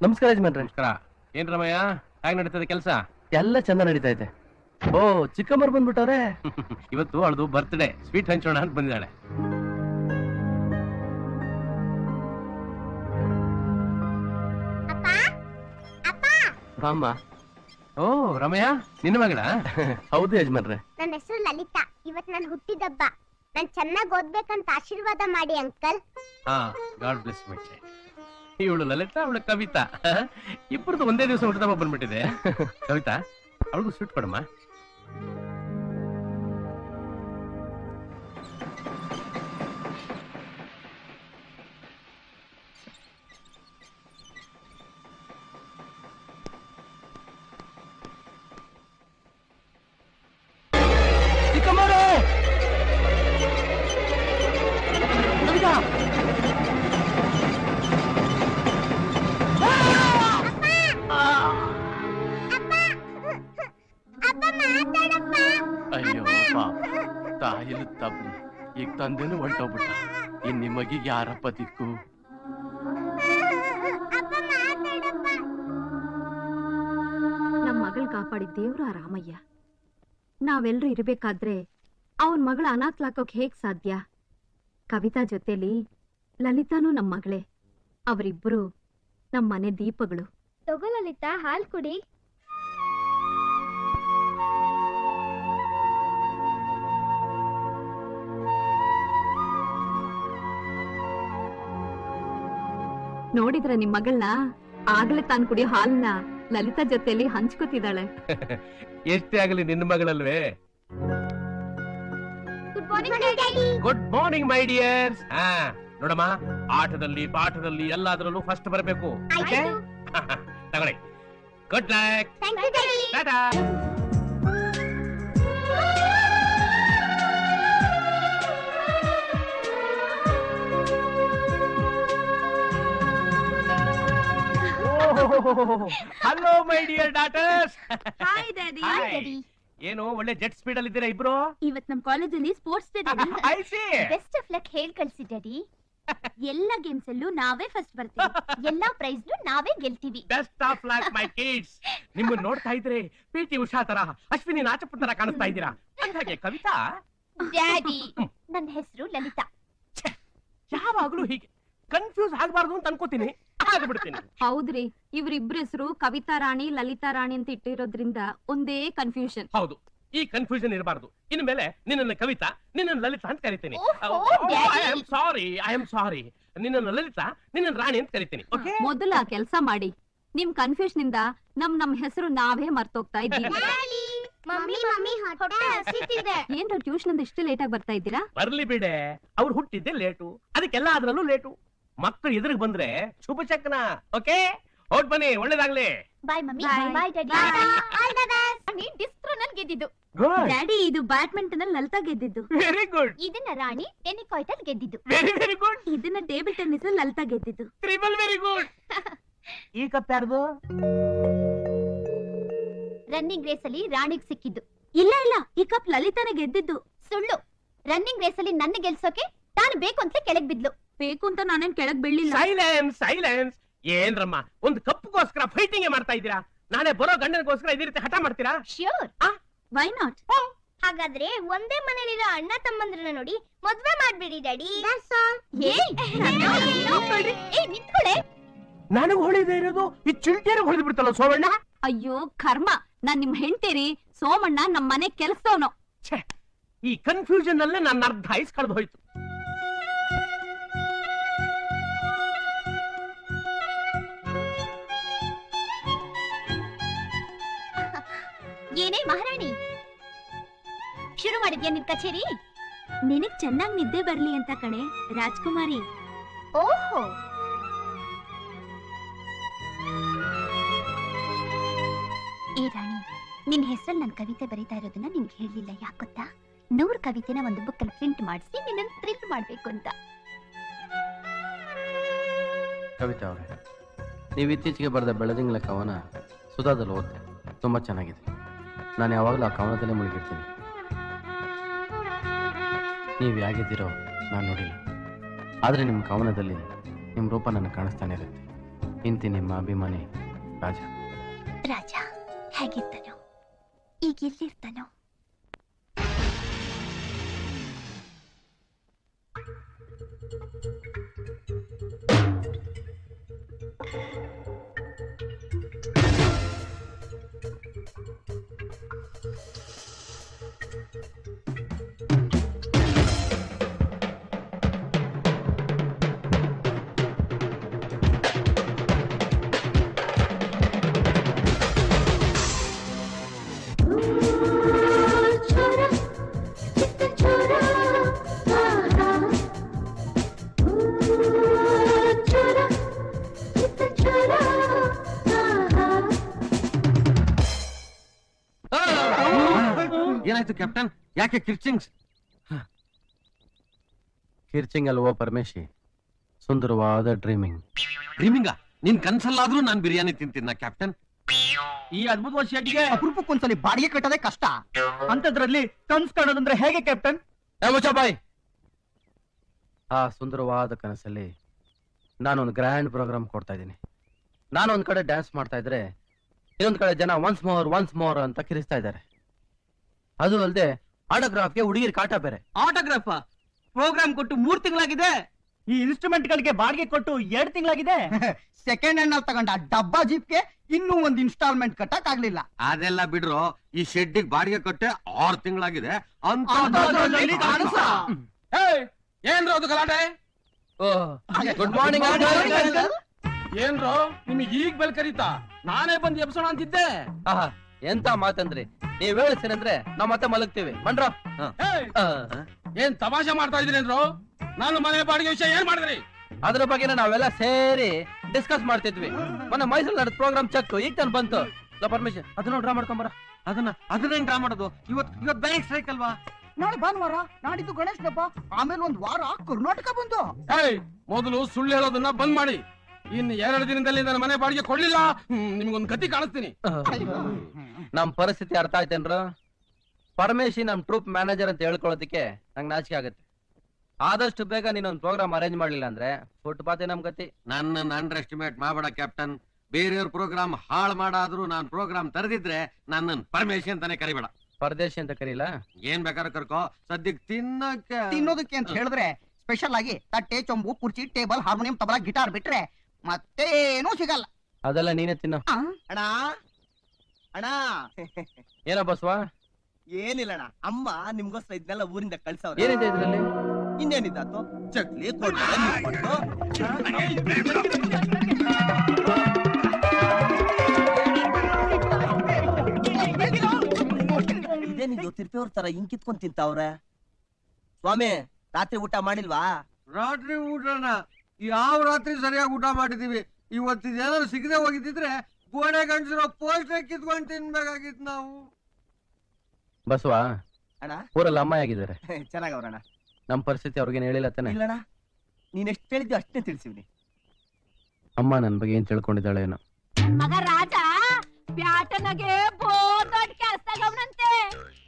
ನಮಸ್ಕಾರ ಯಜಮಾನ್ರೆ. ನಮಸ್ಕಾರ. ಏನ್ ರಮಯ್ಯ, ಹೇಗ್ ನಡೀತದೆ ಕೆಲಸ? ಎಲ್ಲ ಚಂದ ನಡೀತಾ ಇದೆ. ಓ, ಚಿಕ್ಕಮ್ಮರು ಬಂದ್ಬಿಟ್ಟವ್ರೆ. ಇವತ್ತು ಅವಳದು ಬರ್ತ್ಡೇ, ಸ್ವೀಟ್ ಹಂಚೋಣ ಅಂತ ಬಂದಿದ್ದಾಳೆ. ಬಾಮ್ಮ. ಓ ರಮಯ್ಯ, ನಿನ್ನ ಮಗಳ? ಹೌದು ಯಜಮಾನ್ರೆ. ನನ್ನ ಹೆಸರು ಲಲಿತಾ. ಇವತ್ತು ನಾನು ಹುಟ್ಟಿದಬ್ಬ. ನಾನು ಚೆನ್ನಾಗಿ ಓದ್ಬೇಕಂತ ಆಶೀರ್ವಾದ ಮಾಡಿ ಅಂಕಲ್. ಹಾ, ಗಾಡ್ ಬ್ಲೆಸ್ ಮೈ ಚೈಲ್ಡ್. ಇವಳು ಲಲಿತಾ, ಅವಳು ಕವಿತಾ. ಇಬ್ಬರದು ಒಂದೇ ದಿವಸ ಹುಟ್ಟಿದಬ್ಬ ಬಂದ್ಬಿಟ್ಟಿದೆ. ಕವಿತಾ, ಅವಳಿಗೂ ಸ್ವೀಟ್ ಕೊಡಮ್ಮ. ಚಿಕ್ಕಮ್ಮರು! ಕವಿತಾ! ಅಯ್ಯೋ ಪಾಪ, ತಾಯಿಲು ತಬ್ಲಿ. ಈಗ ತಂದೆನು ಹೊಂಟೋಗ್ಬಿಟ್ಟ. ಇನ್ ನಿಮಗೀಗ ಯಾರಪ್ಪ ದಿಕ್ಕು? ನಮ್ ಮಗಳ್ ಕಾಪಾಡಿದ ದೇವ್ರು ಆ ರಾಮಯ್ಯ. ನಾವೆಲ್ರೂ ಇರ್ಬೇಕಾದ್ರೆ ಅವನ್ ಮಗಳ ಅನಾಥ್ಲಾಕೋಕ್ ಹೇಗ್ ಸಾಧ್ಯ? ಕವಿತಾ ಜೊತೆಲಿ ಲಲಿತಾನೂ ನಮ್ ಮಗಳೇ. ಅವರಿಬ್ಬರು ನಮ್ ಮನೆ ದೀಪಗಳು. ತಗೋ ಲಲಿತಾ, ಹಾಲ್ ಕುಡಿ. ನೋಡಿದ್ರ ನಿಮ್ ಮಗಳನ್ನ? ಆಗ್ಲೇ ತಾನ್ ಕುಡಿಯೋ ಹಾಲ್ನ ಲಲಿತಾ ಜೊತೆಲಿ ಹಂಚ್ಕೋತಿದ್ದಾಳೆ. ಎಷ್ಟೇ ಆಗಲಿ ನಿನ್ನ ಮಗಳಲ್ವೇ. Good morning daddy. Good morning my dears. ನೋಡಮ್ಮ, ಆಟದಲ್ಲಿ ಪಾಠದಲ್ಲಿ ಎಲ್ಲಾದ್ರಲ್ಲೂ ಫಸ್ಟ್ ಬರಬೇಕು. ಆಯ್ತು. ತಗೊಳ್ಳಿ. Good luck. Thank you daddy. Tata. Hello my dear daughters. Hi daddy. ಏನು ಒಳ್ಳೆ ಜೆಟ್ ಸ್ಪೀಡ್ ಅಲ್ಲಿ ಇದ್ದೀರಾ ಇಬ್ರು? ಇವತ್ ನಮ್ ಕಾಲೇಜಲ್ಲಿ sports day daddy. I C. Best of luck ಹೇಳ್ ಕಳ್ಸಿ ಡ್ಯಾಡಿ. ಎಲ್ಲ ಗೇಮ್ಸ್ ಅಲ್ಲೂ ನಾವೇ ಫಸ್ಟ್ ಬರ್ತೀವಿ. ಎಲ್ಲಾ ಪ್ರೈಸ್ ನಾವೇ ಗೆಲ್ತೀವಿ. Best of luck my kids. ನಿಮ್ಮನ್ನ ನೋಡ್ತಾ ಇದ್ರೆ ಪಿ.ಟಿ. ಉಷಾ ತರ, ಅಶ್ವಿನಿ ನಾಚಪ್ಪನ್ ತರ ಕಾಣಿಸ್ತಾ ಇದ್ದೀರಾ. ಹಾಗೆ ಕವಿತಾ, ಡ್ಯಾಡಿ, ನನ್ನ ಹೆಸರು ಲಲಿತಾ. ಯಾವಾಗ್ಲೂ ಹೀಗೆ ಕನ್ಫ್ಯೂಸ್ ಆಗಬಾರ್ದು ಅಂತ ಅನ್ಕೋತೀನಿ, ಆಗ್ಬಿಡ್ತೀನಿ. ಹೌದ್ರಿ, ಇವ್ರಿಬ್ರ ಹೆಸರು ಕವಿತಾ ರಾಣಿ ಲಲಿತಾ ರಾಣಿ ಅಂತ ಇಟ್ಟಿರೋದ್ರಿಂದ ಒಂದೇ ಕನ್ಫ್ಯೂಷನ್. ಹೌದು, ಈ ಕನ್ಫ್ಯೂಷನ್ ಇರಬಾರ್ದು. ಇನ್ಮೇಲೆ ನಿನ್ನನ್ನು ಕವಿತಾ, ನಿನ್ನನ್ನು ಲಲಿತಾ ಅಂತ ಕರಿತೀನಿ. I am sorry. ನಿನ್ನನ್ನು ಲಲಿತಾ, ನಿನ್ನನ್ನು ರಾಣಿ ಅಂತ ಕರಿತೀನಿ. ಓಕೆ? ಮೊದಲ ಕೆಲಸ ಮಾಡಿ. ನಿಮ್ ಕನ್ಫ್ಯೂಷನ್ ಇಂದ ನಮ್ ಹೆಸರು ನಾವೇ ಮರ್ತೋಗ್ತಾ ಇದ್ದೀವಿ. ಮಮ್ಮಿ ಹೊಟ್ಟೆ ಹಸಿತಿದೆ. ಏನ್ರ ಟ್ಯೂಷನ್ ಇಂದ ಇಷ್ಟು ಲೇಟ್ ಆಗಿ ಬರ್ತಾ ಇದ್ದೀರಾ? ಬರ್ಲಿ ಬಿಡೆ, ಅವ್ರು ಹುಟ್ಟಿದ್ದೆ ಲೇಟು, ಅದಕ್ಕೆಲ್ಲ ಅದ್ರಲ್ಲೂ ಲೇಟು. ಮಕ್ಕಳು ಎದುರಿಗೆ ಬಂದ್ರೆ ಶುಭ ಚಕ್ನ. ಓಕೆ, ಹೊರಟ್ ಬನ್ನಿ, ಒಳ್ಳೇದಾಗ್ಲಿ. Bye mummy. Bye. Bye daddy. All the best. ನೀ ಡಿಸ್ಟ್ರೋನಲ್ಲಿ ಗೆದ್ದಿದ್ದು. ಗುಡ್, ಡ್ಯಾಡಿ, ಇದು ಬ್ಯಾಡ್ಮಿಂಟನ್ ಅಲ್ಲಿ ಲಲಿತಾ ಗೆದ್ದಿದ್ದು. ವೆರಿ ಗುಡ್, ಇದನ್ನ ರಾಣಿ ಟೆನಿಕಾಯ್ಟಲ್ ಗೆದ್ದಿದ್ದು. Very very good. ಇದನ್ನ ಟೇಬಲ್ ಟೆನ್ನಿಸ್ ಅಲ್ಲಿ ಲಲಿತಾ ಗೆದ್ದಿದ್ದು. Triple very good. ಈ ಕಪ್ ಯಾರ್ದು? ರನ್ನಿಂಗ್ ರೇಸ್ ಅಲ್ಲಿ ರಾಣಿಗ್ ಸಿಕ್ಕಿದ್ದು. ಇಲ್ಲ, ಈ ಕಪ್ ಲಲಿತಾನೇ ಗೆದ್ದಿದ್ದು. ಸುಳ್ಳು. ರನ್ನಿಂಗ್ ರೇಸ್ ಅಲ್ಲಿ ನನ್ನ ಗೆಲ್ಸೋಕೆ ತಾನು ಬೇಕು ಅಂತ ಕೆಳಗ್ ಬಿದ್ಲು. ಬೇಕು ಅಂತ ನಾನೇನ್ ಕೆಳಗ್ ಬೀಳಿಲ್ಲ. ಸೈಲೆನ್ಸ್. ಏನ್ರಮ್ಮ, ಒಂದು ಕಪ್ಗೋಸ್ಕರ ಫೈಟಿಂಗ್ ಮಾಡ್ತಾ ಇದ್ದೀರಾ? ನಾಳೆ ಬರೋ ಗಂಡನಿಗೋಸ್ಕರ ಇದೇ ರೀತಿ ಹಠ ಮಾಡ್ತೀರಾ? ಶ್ಯೂರ್. Why not? ಹಾಗಾದ್ರೆ ಒಂದೇ ಮನೇಲಿರೋ ಅಣ್ಣ ತಮ್ಮಂದ್ರನ್ನ ನೋಡಿ ಮದ್ವೆ ಮಾಡ್ಬಿಡಿ ಡ್ಯಾಡಿ. ನಿಂತ್ಕೊಳ್ಳೆ. ನನಗ್ ಹೊಳಿದೇ ಇರೋದು ಈ ಚಿಲ್ಟಿಯರಿಗೆ ಹೊಡೆದು ಬಿಡ್ತಲ್ಲ ಸೋಮಣ್ಣ. ಅಯ್ಯೋ ಕರ್ಮ, ನಾನ್ ನಿಮ್ ಹೆಂಡ್ತೀರಿ. ಸೋಮಣ್ಣ ನಮ್ ಮನೆ ಕೆಲ್ಸದವನು. ಛೇ, ಈ ಕನ್ಫ್ಯೂಷನ್ ಅಲ್ಲೇ ನನ್ನ ಅರ್ಧ ಐಸ್ ಕಳೆದು ಹೋಯ್ತು. ಏನೇ ಮಹಾರಾಣಿ, ಶುರು ಮಾಡಿದ್ಯಾ ನಿನ್ ಕಚೇರಿ? ನಿನಗ್ ಚೆನ್ನಾಗ್ ನಿದ್ದೆ ಬರ್ಲಿ ಅಂತ ಕಣೆ ರಾಜ್ಕುಮಾರಿ. ಓಹೋ, ಏ ರಾಣಿ, ನಿನ್ ಹೆಸರಲ್ಲಿ ನನ್ ಕವಿತೆ ಬರೀತಾ ಇರೋದನ್ನ ನಿನ್ಗೆ ಹೇಳಲಿಲ್ಲ. ಯಾಕೆ ಗೊತ್ತಾ? 100 ಕವಿತೆನ ಒಂದು ಬುಕ್ ಅಲ್ಲಿ ಪ್ರಿಂಟ್ ಮಾಡಿಸಿ ನಿನ್ನನ್ನು ಥ್ರಿಲ್ ಮಾಡ್ಬೇಕು ಅಂತ. ಕವಿತಾ ಅವರೇ, ನೀವು ಇತ್ತೀಚೆಗೆ ಬರೆದ ಬೆಳದಿಂಗಳ ಕವನ ಸುಧಾದಲ್ಲಿ ಓದ್ತೆ. ತುಂಬ ಚೆನ್ನಾಗಿದೆ. ನಾನು ಯಾವಾಗಲೂ ಆ ಕವನದಲ್ಲೇ ಮುಳುಗಿರ್ತೀನಿ. ನೀವು ಹೇಗಿದ್ದೀರೋ ನಾನು ನೋಡಿಲ್ಲ, ಆದರೆ ನಿಮ್ಮ ಕವನದಲ್ಲಿ ನಿಮ್ಮ ರೂಪ ನನಗೆ ಕಾಣಿಸ್ತಾನೆ ಇರುತ್ತೆ. ಇಂತಿ ನಿಮ್ಮ ಅಭಿಮಾನಿ ರಾಜ. ರಾಜ ಹೇಗಿರ್ತಾನೋ ಈಗ ಎಲ್ಲಿರ್ತಾನೋ? ಏನಾಯ್ತು ಕ್ಯಾಪ್ಟನ್? ಯಾಕೆ ಕಿರ್ಚಿಂಗ್ಸ್? ಕಿರ್ಚಿಂಗ್ ಅಲ್ವೋ ಪರಮೇಶಿ, ಸುಂದರವಾದ ಡ್ರೀಮಿಂಗ್. ಡ್ರೀಮಿಂಗ? ನಿನ್ ಕನ್ಸಲ್ಲಾದ್ರೂ ನಾನ್ ಬಿರಿಯಾನಿ ತಿಂತಿದ್ನ ಕ್ಯಾಪ್ಟನ್. ಈ ಅದ್ಭುತವಾದ ಶೆಡ್ಗೆ ಅಪರೂಪಕ್ಕೊಂದ್ಸಲಿ ಬಾಡಿಗೆ ಕಟ್ಟೋದೇ ಕಷ್ಟ, ಅಂತದ್ರಲ್ಲಿ ಕನ್ಸ್ ಕಾಣೋದಂದ್ರೆ ಹೇಗೆ ಕ್ಯಾಪ್ಟನ್? ಬಾಯ್. ಆ ಸುಂದರವಾದ ಕನಸಲ್ಲಿ ನಾನೊಂದು ಗ್ರ್ಯಾಂಡ್ ಪ್ರೋಗ್ರಾಮ್ ಕೊಡ್ತಾ ಇದ್ದೀನಿ. ನಾನೊಂದ್ ಕಡೆ ಡ್ಯಾನ್ಸ್ ಮಾಡ್ತಾ ಇದ್ರೆ ಇನ್ನೊಂದ್ ಕಡೆ ಜನ ಒನ್ಸ್ ಮೋರ್ ಅಂತ ಕಿರಿಸ್ತಾ ಇದ್ದಾರೆ. ಅದು ಅಲ್ಲದೆ ಆಟೋಗ್ರಾಫ್ಗೆ ಹುಡುಗಿರ್ ಕಾಟ ಬೇರೆ. ಆಟೋಗ್ರಾಫ್ ಪ್ರೋಗ್ರಾಮ್ ಕೊಟ್ಟು 3 ತಿಂಗಳಾಗಿದೆ. ಈ ಇನ್ಸ್ಟ್ರೂಮೆಂಟ್ ಗಳಿಗೆ ಬಾಡಿಗೆ ಕೊಟ್ಟು 2 ತಿಂಗಳಾಗಿದೆ. ಸೆಕೆಂಡ್ ಹ್ಯಾಂಡ್ ನಲ್ಲಿ ತಗೊಂಡ ಡಬ್ಬಾ ಜೀಪ್ಗೆ ಇನ್ನೂ ಒಂದು ಇನ್ಸ್ಟಾಲ್ಮೆಂಟ್ ಕಟ್ಟಕ್ ಆಗ್ಲಿಲ್ಲ. ಅದೆಲ್ಲ ಬಿಡ್ರು, ಈ ಶೆಡ್ಡಿಗೆ ಬಾಡಿಗೆ ಕೊಟ್ಟೆ 6 ತಿಂಗಳಾಗಿದೆ ಅಂತ. ಏನ್ರೋ ಅದು ಗಲಾಟೆ? Good morning. ಏನ್ರೋ ನಿಮಗೆ ಈಗ ಬೆಲ್ ಕರೀತಾ? ನಾನೇ ಬಂದು ಎಬ್ಸೋಣ ಅಂತಿದ್ದೆ. ಎಂತ ಮಾತಂದ್ರಿ? ನೀವ್ ಹೇಳಿಸ್ತೀನಂದ್ರೆ ನಾವ್ ಮತ್ತೆ ಮಲಗ್ತೀವಿ ಬನ್ರ. ಏನ್ ತಮಾಷೆ ಮಾಡ್ತಾ ಇದ್ರೇನ್ರೋ? ನಾನು ಮನೆ ಬಾಡಿಗೆ ವಿಷಯ ಏನ್ ಮಾಡಿದ್ರಿ? ಅದ್ರ ಬಗ್ಗೆ ನಾವೆಲ್ಲ ಸೇರಿ ಡಿಸ್ಕಸ್ ಮಾಡ್ತಿದ್ವಿ. ಮೊನ್ನೆ ಮೈಸೂರು ನಡೆದ ಪ್ರೋಗ್ರಾಮ್ ಚೆಕ್ ಈಗ ತಾನು ಬಂತು. ಪರ್ಮಿಷನ್ ಅದನ್ನ ಡ್ರಾ ಮಾಡ್ಕೊಂಬರ. ಅದನ್ನ ಡ್ರಾ ಮಾಡೋದು? ಇವತ್ತು ಬ್ಯಾಂಕ್ ಸ್ಟ್ರೈಕ್ ಅಲ್ವಾ? ನಾಳೆ ಭಾನುವಾರ, ನಾಡಿದ್ದು ಗಣೇಶ ಹಬ್ಬ, ಆಮೇಲೆ 1 ವಾರ ಕರ್ನಾಟಕ ಬಂದು. ಮೊದಲು ಸುಳ್ಳು ಹೇಳೋದನ್ನ ಬಂದ್ ಮಾಡಿ. ಇನ್ನು 2 ದಿನದಲ್ಲಿ ನನ್ನ ಮನೆ ಬಾಡಿಗೆ ಕೊಡ್ಲಿಲ್ಲ, ನಿಮ್ಗೊಂದು ಗತಿ ಕಾಣಿಸ್ತೀನಿ. ನಮ್ ಪರಿಸ್ಥಿತಿ ಅರ್ಥ ಆಯ್ತೇನ್ರ? ಪರಮೇಶಿ ನಮ್ ಟ್ರೂಪ್ ಮ್ಯಾನೇಜರ್ ಅಂತ ಹೇಳ್ಕೊಳ್ಳೋದಕ್ಕೆ ನಂಗೆ ನಾಚಿಕೆ ಆಗುತ್ತೆ. ಆದಷ್ಟು ಬೇಗ ನೀನೊಂದು ಪ್ರೋಗ್ರಾಮ್ ಅರೇಂಜ್ ಮಾಡ್ಲಿಲ್ಲ ಅಂದ್ರೆ ಫುಟ್ಪಾತೆ ನಮ್ ಗತಿ. ನನ್ನನ್ನು ಅಂಡರ್ ಎಸ್ಟಿಮೇಟ್ ಮಾಡಬೇಡ ಕ್ಯಾಪ್ಟನ್. ಬೇರೆಯವ್ರ ಪ್ರೋಗ್ರಾಮ್ ಹಾಳು ಮಾಡಾದ್ರೂ ನಾನ್ ಪ್ರೋಗ್ರಾಮ್ ತರದಿದ್ರೆ ನನ್ನನ್ನು ಪರಮೇಶಿ ಅಂತಾನೆ ಕರಿಬೇಡ. ಪರದೇಶಿ ಅಂತ ಕರೀಲ? ಏನ್ ಬೇಕಾದ್ರೂ ಕರ್ಕೋ, ಸದ್ಯಕ್ಕೆ ತಿನ್ನೋದಕ್ಕೆ ಅಂತ ಹೇಳಿದ್ರೆ ಸ್ಪೆಷಲ್ ಆಗಿ ತಟ್ಟೆ, ಚೊಂಬು, ಕುರ್ಚಿ, ಟೇಬಲ್, ಹಾರ್ಮೋನಿಯಂ, ತಬಲಾ, ಗಿಟಾರ್ ಬಿಟ್ರೆ ಮತ್ತೇನೂ ಸಿಗಲ್ಲ. ಅದೆಲ್ಲ ನೀನೇ ತಿನ್ನೋ. ಅಣ್ಣ ಅಣ್ಣ ಏನೋ ಬಸ್ವಾ? ಏನಿಲ್ಲ ಅಣ್ಣ, ಅಮ್ಮ ನಿಮ್ಗೋಸ್ಕರ ಇದನ್ನೆಲ್ಲ ಊರಿಂದ ಕಳ್ಸವ್ರೆ. ಏನಿದೆ ಇದ್ರಲ್ಲಿ? ಇನ್ನೇನಿದ್ದಾತು? ಚಕ್ಲಿ, ಕೊಡ್ಬಳೆ, ನಿಪ್ಪಟ್ಟು. ಇದೇನಿದು ತಿರ್ಪೆಯವ್ರ ತರ ಇಂಕಿತ್ಕೊಂಡ್ ತಿಂತಾವ್ರೆ? ಸ್ವಾಮಿ, ರಾತ್ರಿ ಊಟ ಮಾಡಿಲ್ವಾ? ರಾತ್ರಿ ಊಟನ ಯಾವ ರಾತ್ರಿ ಸರಿಯಾಗಿ ಊಟ ಮಾಡಿದೀವಿ. ಇವತ್ತಿದೇನಾದ್ರು ಸಿಗದೆ ಹೋಗಿದ್ರೆ ಗೋಡೆ ಗಂಡಸಿರೋ ಪೋಸ್ಟ್ ಕಿತ್ಕೊಂಡು ತಿನ್ಬೇಕಾಗಿತ್ತು ನಾವು. ಬಸ್ವಾ ಅಣ್ಣ ಊರಲ್ಲಿ ಅಮ್ಮ ಆಗಿದ್ದಾರೆ. ಚೆನ್ನಾಗವ್ರಣ್ಣ. ನಮ್ ಪರಿಸ್ಥಿತಿ ಅವ್ರಿಗೇನು ಹೇಳಿಲ್ಲ ತಾನೆ? ಇಲ್ಲಣ್ಣ, ನೀನ್ ಎಷ್ಟು ಹೇಳಿದ್ಯೋ ಅಷ್ಟೇ ತಿಳಿಸಿವ್ನಿ. ಅಮ್ಮ ನನ್ ಬಗ್ಗೆ ಏನ್ ತಿಳ್ಕೊಂಡಿದ್ದಾಳೆ ಏನೋ. ಮಗ ರಾಜ ಬ್ಯಾಟನಗೆ ದೊಡ್ಡ ಕೆಲಸಗವನಂತೆ.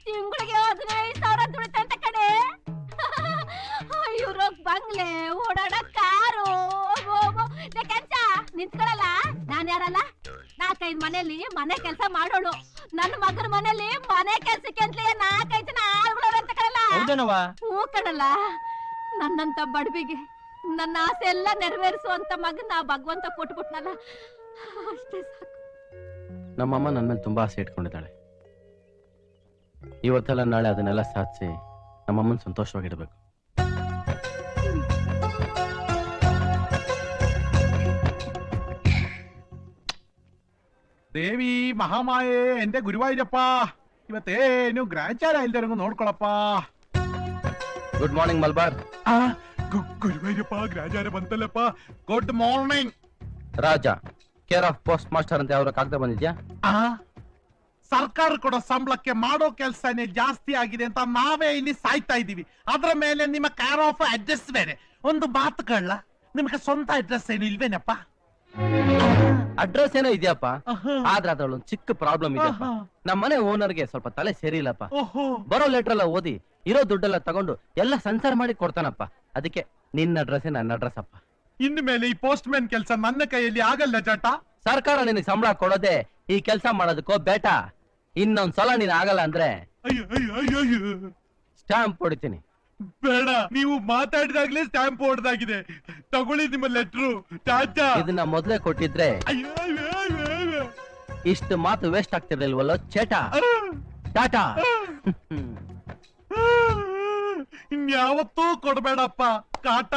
ತಿಂಗಳಿಗೆ 15,000 ದುಡಿತಂತ ಕಡೆ. ಇವ್ರೋಗ್ ಬಂಗ್ಲೆ, ಓಡಾಡ ಕಾರು. ಕೆಲ್ಸ ನಿಂತ್ಕೊಳಲ್ಲ. ನಾನ್ ಯಾರಲ್ಲ? 4-5 ಮನೇಲಿ ಮನೆ ಕೆಲಸ ಮಾಡೋಳು. ನನ್ನ ಮಗನ ಮನೇಲಿ ಮನೆ ಕೆಲ್ಸಕ್ಕೆ ಅಂತಲೇ 4-5 ಜನ ಆಳುಗಳಂತ ಕಡಲ್ಲ. ಹೂ ಕಡಲ್ಲ. ನನ್ನಂತ ಬಡವಿಗೆ ನನ್ನ ಆಸೆ ಎಲ್ಲ ನೆರವೇರಿಸುವಂತ ಮಗನ ಭಗವಂತ ಕೊಟ್ಬಿಟ್ನಲ್ಲ, ಅಷ್ಟೇ ಸಾಕು. ನಮ್ಮಮ್ಮ ನನ್ನ ಮೇಲೆ ತುಂಬಾ ಆಸೆ ಇಟ್ಕೊಂಡಿದ್ದಾಳೆ. ಇವತ್ತೆಲ್ಲ ನಾಳೆ ಅದನ್ನೆಲ್ಲ ಸಾಧಿಸಿ ನಮ್ಮಮ್ಮನ ಸಂತೋಷವಾಗಿಡ್ಬೇಕು. ದೇವಿ ಮಹಾಮಾಯೆ ಎಂದೆ ಗುರುವಾಯೂರಪ್ಪ, ಇವತ್ತೇನು ಗ್ರಾಚಾರ ಇಲ್ದಿರಂಗ ನೋಡ್ಕೊಳಪ್ಪ. Good morning Malabar. ಗುರುವಾಯೂರಪ್ಪ, ಗ್ರಾಚಾರ ಬಂತಲ್ಲಪ್ಪ. Good morning. Raja care of post master ಅಂತ ಯಾವ್ರ ಕಾಗದ ಬಂದಿದ್ಯಾ? ಸರ್ಕಾರ ಕೊಡೋ ಸಂಬಳಕ್ಕೆ ಮಾಡೋ ಕೆಲ್ಸನೇ ಜಾಸ್ತಿ ಆಗಿದೆ ಅಂತ ನಾವೇ ಇಲ್ಲಿ ಸಾಯ್ತಾ ಇದೀವಿ. ಅದ್ರ ಮೇಲೆ ನಿಮ್ಮ ಕೇರ್ ಆಫ್ ಅಡ್ರೆಸ್ ಬೇರೆ. ಒಂದು ಮಾತು ಕಳ್ಳ, ನಿಮ್ಗೆ ಸ್ವಂತ ಅಡ್ರೆಸ್ ಏನು ಇಲ್ವೇನಪ್ಪ? ಅಡ್ರೆಸ್ ಏನೋ ಇದೆಯಪ್ಪ, ಆದ್ರೆ ಅದ್ರಲ್ಲೊಂದು ಚಿಕ್ಕ ಪ್ರಾಬ್ಲಮ್ ಇದೆಯಪ್ಪ. ನಮ್ಮ ಮನೆ ಓನರ್ಗೆ ಸ್ವಲ್ಪ ತಲೆ ಸೇರಿಲ್ಲಪ್ಪ. ಬರೋ ಲೆಟರ್ ಎಲ್ಲ ಓದಿ ಇರೋ ದುಡ್ಡೆಲ್ಲ ತಗೊಂಡು ಎಲ್ಲ ಸಂಸಾರ ಮಾಡಿ ಕೊಡ್ತಾನಪ್ಪ. ಅದಕ್ಕೆ ನಿನ್ನ ಅಡ್ರೆಸ್ ನನ್ನ ಅಡ್ರೆಸ್ ಅಪ್ಪ. ಇನ್ನು ಮೇಲೆ ಈ ಪೋಸ್ಟ್ ಮ್ಯಾನ್ ಕೆಲಸ ನನ್ನ ಕೈಯಲ್ಲಿ ಆಗಲ್ಲ ಜಟ. ಸರ್ಕಾರ ನಿನಗೆ ಸಂಬಳ ಕೊಡೋದೆ ಈ ಕೆಲಸ ಮಾಡೋದಕ್ಕೋ ಬೇಟ. ಇನ್ನೊಂದ್ ಸಲ ನೀನ್ ಆಗಲ್ಲ ಅಂದ್ರೆ ಅಯ್ಯೋ ಅಯ್ಯೋ ಅಯ್ಯೋ ಅಯ್ಯೋ. ಸ್ಟಾಂಪ್ ಹೊಡಿತೀನಿ. ಬೇಡ, ನೀವು ಮಾತಾಡಿದಾಗ್ಲೇ ಸ್ಟ್ಯಾಂಪ್ ಹೊಡೆದಾಗಿದೆ. ತಗೊಳ್ಳಿ ನಿಮ್ಮ ಲೆಟ್ರು. ಟಾಟಾ. ಇದನ್ನ ಮೊದ್ಲೇ ಕೊಟ್ಟಿದ್ರೆ ಅಯ್ಯೋ ಅಯ್ಯೋ ಅಯ್ಯೋ ಅಯ್ಯೋ. ಇಷ್ಟು ಮಾತು ವೇಸ್ಟ್ ಆಗ್ತಿರ್ಲಿಲ್ವಲ್ಲೋ ಚೇಟ. ಟಾಟಾ. ಇನ್ಯಾವತ್ತೂ ಕೊಡ್ಬೇಡಪ್ಪ ಕಾಟ.